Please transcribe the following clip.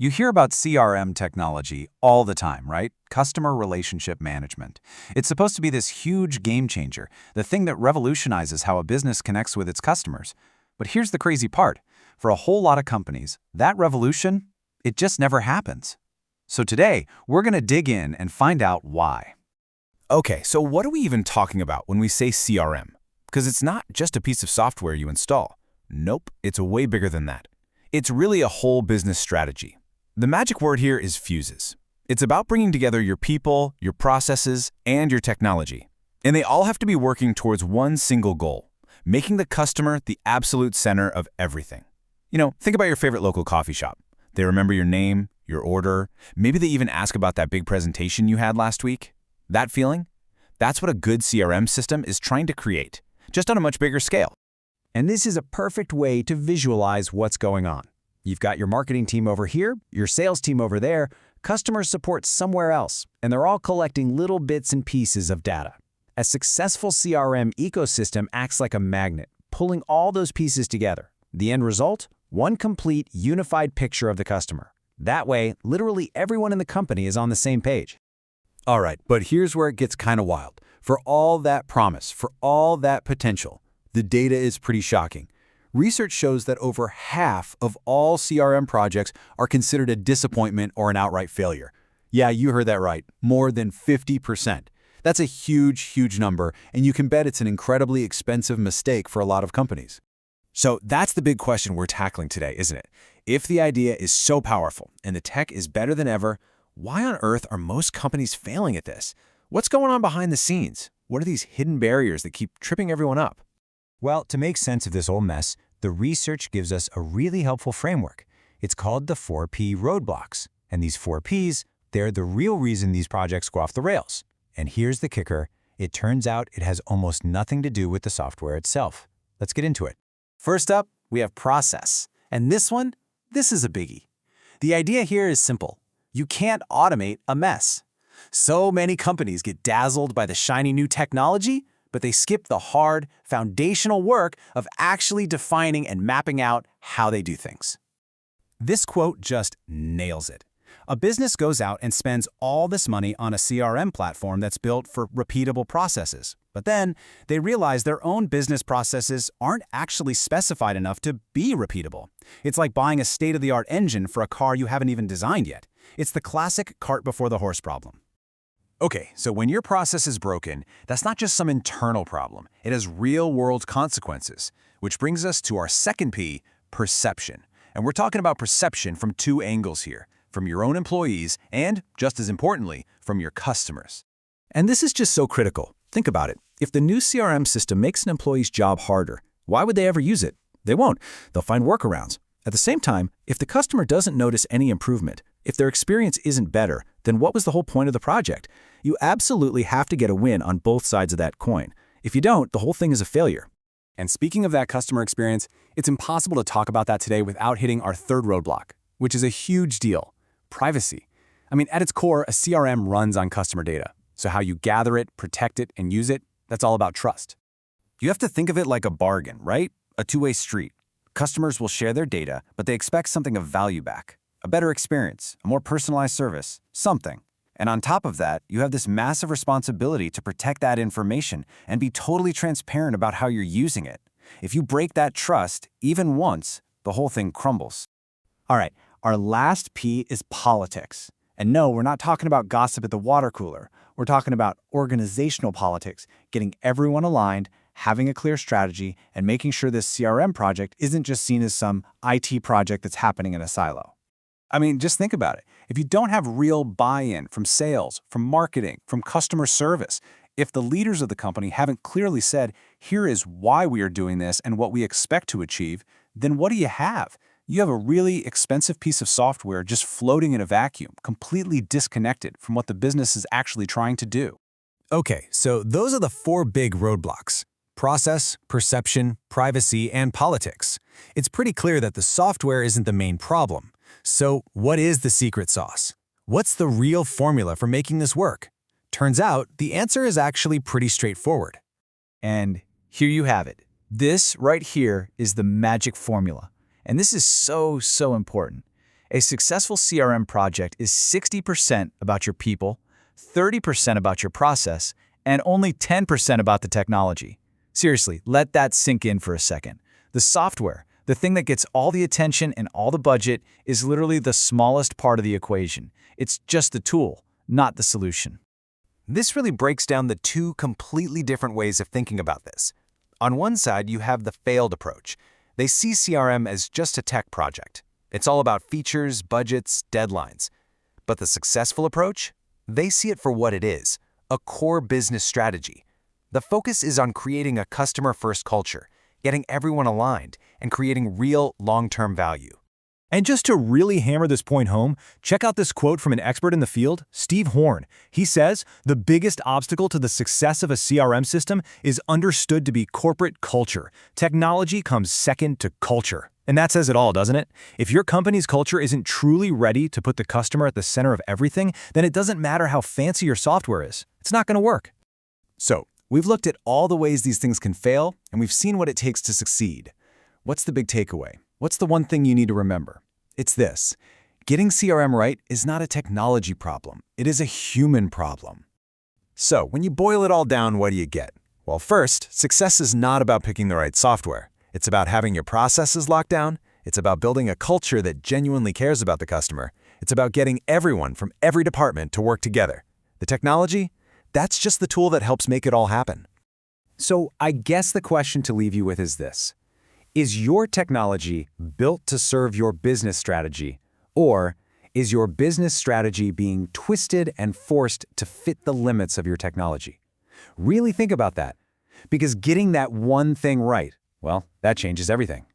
You hear about CRM technology all the time, right? Customer relationship management. It's supposed to be this huge game changer, the thing that revolutionizes how a business connects with its customers. But here's the crazy part. For a whole lot of companies, that revolution, it just never happens. So today, we're going to dig in and find out why. Okay, so what are we even talking about when we say CRM? Because it's not just a piece of software you install. Nope, it's way bigger than that. It's really a whole business strategy. The magic word here is fuses. It's about bringing together your people, your processes, and your technology. And they all have to be working towards one single goal, making the customer the absolute center of everything. Think about your favorite local coffee shop. They remember your name, your order. Maybe they even ask about that big presentation you had last week. That feeling? That's what a good CRM system is trying to create, just on a much bigger scale. And this is a perfect way to visualize what's going on. You've got your marketing team over here, your sales team over there, customer support somewhere else, and they're all collecting little bits and pieces of data. A successful CRM ecosystem acts like a magnet, pulling all those pieces together. The end result? One complete, unified picture of the customer. That way, literally everyone in the company is on the same page. All right, but here's where it gets kind of wild. For all that promise, for all that potential, the data is pretty shocking. Research shows that over half of all CRM projects are considered a disappointment or an outright failure. Yeah, you heard that right, more than 50%. That's a huge, huge number, and you can bet it's an incredibly expensive mistake for a lot of companies. So that's the big question we're tackling today, isn't it? If the idea is so powerful and the tech is better than ever, why on earth are most companies failing at this? What's going on behind the scenes? What are these hidden barriers that keep tripping everyone up? Well, to make sense of this whole mess, the research gives us a really helpful framework. It's called the 4P roadblocks. And these 4Ps, they're the real reason these projects go off the rails. And here's the kicker. It turns out it has almost nothing to do with the software itself. Let's get into it. First up, we have process. And this is a biggie. The idea here is simple. You can't automate a mess. So many companies get dazzled by the shiny new technology, but they skip the hard, foundational work of actually defining and mapping out how they do things. This quote just nails it. A business goes out and spends all this money on a CRM platform that's built for repeatable processes. But then they realize their own business processes aren't actually specified enough to be repeatable. It's like buying a state-of-the-art engine for a car you haven't even designed yet. It's the classic cart before the horse problem. Okay, so when your process is broken, that's not just some internal problem. It has real-world consequences, which brings us to our second P, perception. And we're talking about perception from two angles here, from your own employees and, just as importantly, from your customers. And this is just so critical. Think about it. If the new CRM system makes an employee's job harder, why would they ever use it? They won't. They'll find workarounds. At the same time, if the customer doesn't notice any improvement, if their experience isn't better, then what was the whole point of the project? You absolutely have to get a win on both sides of that coin. If you don't, the whole thing is a failure. And speaking of that customer experience, it's impossible to talk about that today without hitting our third roadblock, which is a huge deal: privacy. At its core, a CRM runs on customer data. So how you gather it, protect it, and use it, that's all about trust. You have to think of it like a bargain, right? A two-way street. Customers will share their data, but they expect something of value back. A better experience, a more personalized service, something. And on top of that, you have this massive responsibility to protect that information and be totally transparent about how you're using it. If you break that trust, even once, the whole thing crumbles. All right, our last P is politics. And no, we're not talking about gossip at the water cooler. We're talking about organizational politics, getting everyone aligned, having a clear strategy, and making sure this CRM project isn't just seen as some IT project that's happening in a silo. Just think about it. If you don't have real buy-in from sales, from marketing, from customer service, if the leaders of the company haven't clearly said, here is why we are doing this and what we expect to achieve, then what do you have? You have a really expensive piece of software just floating in a vacuum, completely disconnected from what the business is actually trying to do. Okay, so those are the four big roadblocks: process, perception, privacy, and politics. It's pretty clear that the software isn't the main problem. So what is the secret sauce? What's the real formula for making this work? Turns out the answer is actually pretty straightforward. And here you have it. This right here is the magic formula. And this is so important. A successful CRM project is 60% about your people, 30% about your process, and only 10% about the technology. Seriously, let that sink in for a second. The software, the thing that gets all the attention and all the budget, is literally the smallest part of the equation. It's just the tool, not the solution. This really breaks down the two completely different ways of thinking about this. On one side, you have the failed approach. They see CRM as just a tech project. It's all about features, budgets, deadlines. But the successful approach? They see it for what it is, a core business strategy. The focus is on creating a customer-first culture, getting everyone aligned, and creating real long-term value. And just to really hammer this point home, check out this quote from an expert in the field, Steve Horn. He says, "The biggest obstacle to the success of a CRM system is understood to be corporate culture. Technology comes second to culture." And that says it all, doesn't it? If your company's culture isn't truly ready to put the customer at the center of everything, then it doesn't matter how fancy your software is. It's not going to work. So, we've looked at all the ways these things can fail, and we've seen what it takes to succeed. What's the big takeaway? What's the one thing you need to remember? It's this. Getting CRM right is not a technology problem. It is a human problem. So, when you boil it all down, what do you get? Well, first, success is not about picking the right software. It's about having your processes locked down. It's about building a culture that genuinely cares about the customer. It's about getting everyone from every department to work together. The technology? That's just the tool that helps make it all happen. So, I guess the question to leave you with is this. Is your technology built to serve your business strategy, or is your business strategy being twisted and forced to fit the limits of your technology? Really think about that, because getting that one thing right, well, that changes everything.